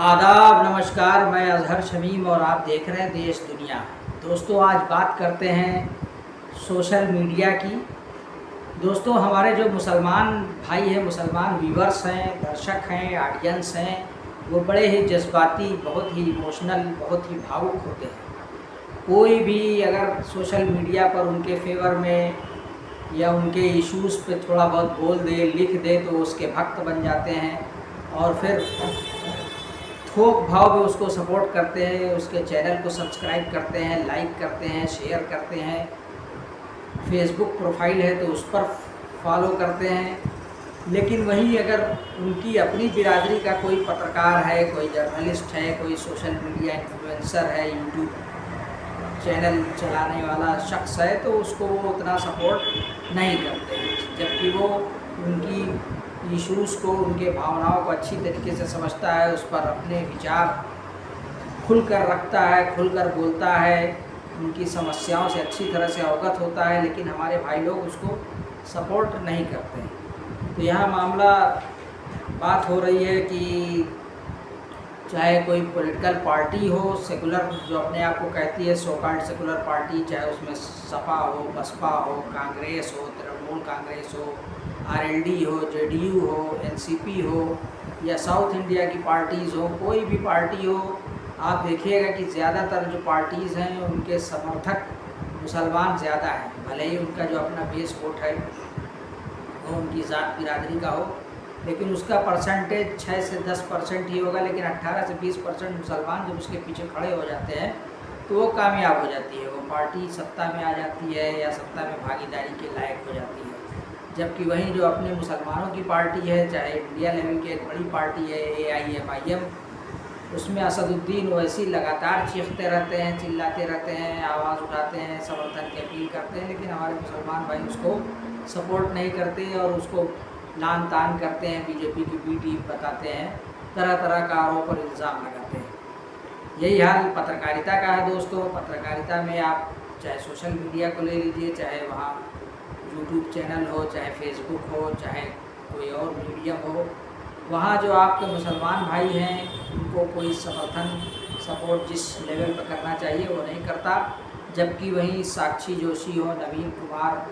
आदाब नमस्कार, मैं अजहर शमीम और आप देख रहे हैं देश दुनिया। दोस्तों, आज बात करते हैं सोशल मीडिया की। दोस्तों, हमारे जो मुसलमान भाई हैं, मुसलमान व्यूवर्स हैं, दर्शक हैं, ऑडियंस हैं, वो बड़े ही जज्बाती, बहुत ही इमोशनल, बहुत ही भावुक होते हैं। कोई भी अगर सोशल मीडिया पर उनके फेवर में या उनके इश्यूज़ पे थोड़ा बहुत बोल दे, लिख दे, तो उसके भक्त बन जाते हैं और फिर थोक भाव में उसको सपोर्ट करते हैं, उसके चैनल को सब्सक्राइब करते हैं, लाइक करते हैं, शेयर करते हैं। फेसबुक प्रोफाइल है तो उस पर फॉलो करते हैं। लेकिन वहीं अगर उनकी अपनी बिरादरी का कोई पत्रकार है, कोई जर्नलिस्ट है, कोई सोशल मीडिया इन्फ्लुएंसर है, यूट्यूब चैनल चलाने वाला शख्स है, तो उसको वो उतना सपोर्ट नहीं करते हैं। जबकि वो उनकी इश्यूज़ को, उनके भावनाओं को अच्छी तरीके से समझता है, उस पर अपने विचार खुलकर रखता है, खुलकर बोलता है, उनकी समस्याओं से अच्छी तरह से अवगत होता है। लेकिन हमारे भाई लोग उसको सपोर्ट नहीं करते हैं। तो यहाँ मामला बात हो रही है कि चाहे कोई पॉलिटिकल पार्टी हो, सेकुलर जो अपने आप को कहती है, सो कॉल्ड सेकुलर पार्टी, चाहे उसमें सपा हो, बसपा हो, कांग्रेस हो, तृणमूल कांग्रेस हो, आरएलडी हो, जेडीयू हो, एनसीपी हो, या साउथ इंडिया की पार्टीज़ हो, कोई भी पार्टी हो, आप देखिएगा कि ज़्यादातर जो पार्टीज़ हैं उनके समर्थक मुसलमान ज़्यादा हैं। भले ही उनका जो अपना बेस वोट है वो उनकी ज़ात बिरादरी का हो, लेकिन उसका परसेंटेज 6 से 10% ही होगा। लेकिन 18 से 20% मुसलमान जब उसके पीछे खड़े हो जाते हैं तो वो कामयाब हो जाती है, वो पार्टी सत्ता में आ जाती है या सत्ता में भागीदारी के लायक हो जाती है। जबकि वहीं जो अपने मुसलमानों की पार्टी है, चाहे इंडिया लेवल की एक बड़ी पार्टी है AIMIM, उसमें असदुद्दीन ओवैसी लगातार चीखते रहते हैं, चिल्लाते रहते हैं, आवाज़ उठाते हैं, समर्थन की अपील करते हैं। लेकिन हमारे मुसलमान भाई उसको सपोर्ट नहीं करते और उसको लान तान करते हैं, बीजेपी की बी टीम बताते हैं, तरह तरह का आरोप और इल्ज़ाम लगाते हैं। यही हाल पत्रकारिता का है दोस्तों। पत्रकारिता में आप चाहे सोशल मीडिया को ले लीजिए, चाहे वहाँ यूट्यूब चैनल हो, चाहे फेसबुक हो, चाहे कोई और मीडियम हो, वहाँ जो आपके मुसलमान भाई हैं उनको कोई समर्थन सपोर्ट जिस लेवल पर करना चाहिए वो नहीं करता। जबकि वहीं साक्षी जोशी हो, नवीन कुमार,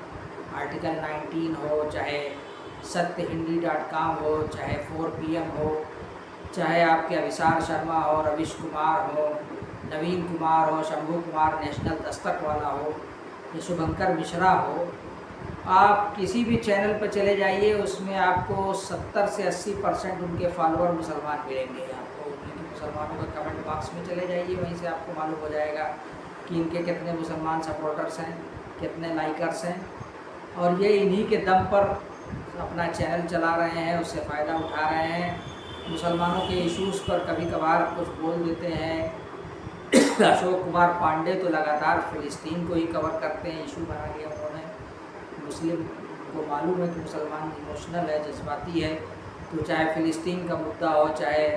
आर्टिकल 19 हो, चाहे सत्यहिंदी.com हो, चाहे 4PM हो, चाहे आपके अभिसार शर्मा हो, रविश कुमार हो, नवीन कुमार हो, शंभू कुमार नेशनल दस्तक वाला हो, या शुभंकर मिश्रा हो, आप किसी भी चैनल पर चले जाइए, उसमें आपको 70 से 80% उनके फॉलोअर मुसलमान मिलेंगे। आपको उनके मुसलमानों के कमेंट बॉक्स में चले जाइए, वहीं से आपको मालूम हो जाएगा कि इनके कितने मुसलमान सपोर्टर्स हैं, कितने लाइकर्स हैं। और ये इन्हीं के दम पर अपना चैनल चला रहे हैं, उससे फ़ायदा उठा रहे हैं। मुसलमानों के इश्यूज़ पर कभी कभार कुछ बोल देते हैं। अशोक कुमार पांडे तो लगातार फ़िलिस्तीन को ही कवर करते हैं, इशू बना लिया उन्होंने। मुस्लिम को मालूम है कि मुसलमान इमोशनल है, जज्बाती है, तो चाहे फ़िलिस्तीन का मुद्दा हो, चाहे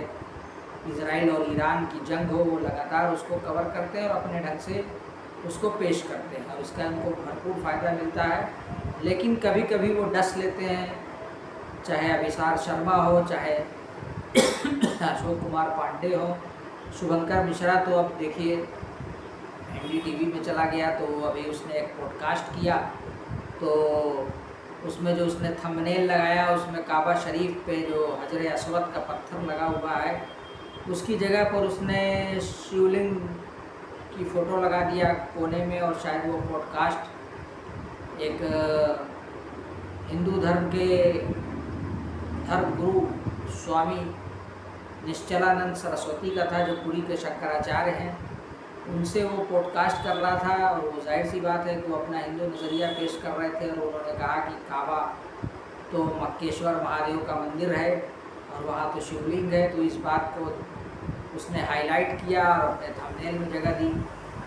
इज़राइल और ईरान की जंग हो, वो लगातार उसको कवर करते हैं और अपने ढंग से उसको पेश करते हैं और उसका उनको भरपूर फ़ायदा मिलता है। लेकिन कभी कभी वो डस लेते हैं, चाहे अभिसार शर्मा हो, चाहे अशोक कुमार पांडे हो, शुभंकर मिश्रा तो अब देखिए NDTV में चला गया। तो अभी उसने एक पॉडकास्ट किया, तो उसमें जो उसने थंबनेल लगाया, उसमें काबा शरीफ पे जो हजर अस्वद का पत्थर लगा हुआ है, उसकी जगह पर उसने शिवलिंग की फ़ोटो लगा दिया कोने में। और शायद वो पॉडकास्ट एक हिंदू धर्म के धर्मगुरु स्वामी निश्चलानंद सरस्वती का था, जो पुरी के शंकराचार्य हैं, उनसे वो पॉडकास्ट कर रहा था। और वो जाहिर सी बात है कि वो अपना हिंदू नज़रिया पेश कर रहे थे। और उन्होंने कहा कि काबा तो मक्केश्वर महादेव का मंदिर है और वहाँ तो शिवलिंग है। तो इस बात को उसने हाईलाइट किया और अपने थंबनेल में जगह दी।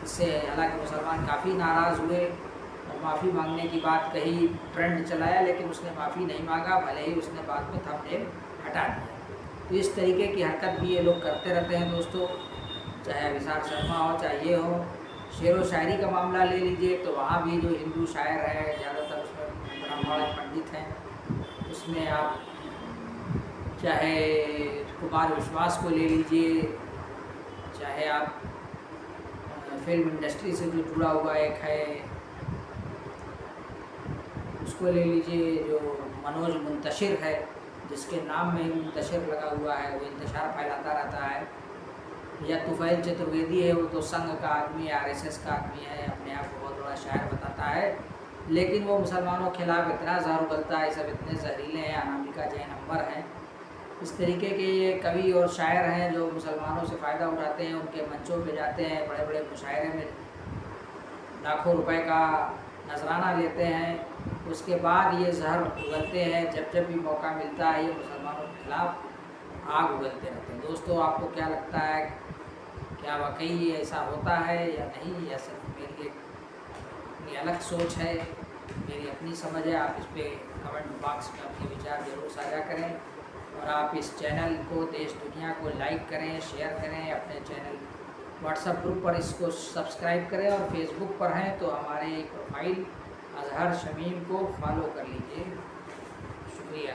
इससे हालांकि मुसलमान काफ़ी नाराज़ हुए और माफ़ी मांगने की बात कही, ट्रेंड चलाया, लेकिन उसने माफ़ी नहीं मांगा, भले ही उसने बाद में थंबनेल हटा दिया। तो इस तरीके की हरकत भी ये लोग करते रहते हैं दोस्तों। चाहे अभिसार शर्मा हो, चाहे ये हो। शेर व शायरी का मामला ले लीजिए, तो वहाँ भी जो हिंदू शायर है, ज़्यादातर उसमें ब्राह्मण पंडित हैं, उसमें आप चाहे कुमार विश्वास को ले लीजिए, चाहे आप फिल्म इंडस्ट्री से जो जुड़ा हुआ एक है उसको ले लीजिए, जो मनोज मुंतशिर है, जिसके नाम में ही मुंतशिर लगा हुआ है, वो इंतशार फैलाता रहता है। या तुफ़ैल चतुर्वेदी है, वो तो संघ का आदमी है, आरएसएस का आदमी है, अपने आप को बहुत बड़ा शायर बताता है, लेकिन वो मुसलमानों के खिलाफ इतना ज़हर उगलता है, सब इतने जहरीले हैं, अनामिका जैन नंबर हैं। इस तरीके के ये कवि और शायर हैं जो मुसलमानों से फ़ायदा उठाते हैं, उनके मंचों पे जाते हैं, बड़े बड़े मुशायरे में लाखों रुपए का नजराना लेते हैं, उसके बाद ये जहर उगलते हैं। जब जब भी मौका मिलता है ये मुसलमानों के खिलाफ आग उगलते रहते हैं। दोस्तों, आपको क्या लगता है, क्या वाकई ऐसा होता है या नहीं, या सिर्फ मेरी एक अपनी अलग सोच है, मेरी अपनी समझ है? आप इस पर कमेंट बॉक्स में अपने विचार ज़रूर साझा करें, और आप इस चैनल को, देश दुनिया को लाइक करें, शेयर करें, अपने चैनल व्हाट्सएप ग्रुप पर इसको सब्सक्राइब करें, और फेसबुक पर हैं तो हमारे प्रोफाइल अज़हर शमीम को फॉलो कर लीजिए। शुक्रिया।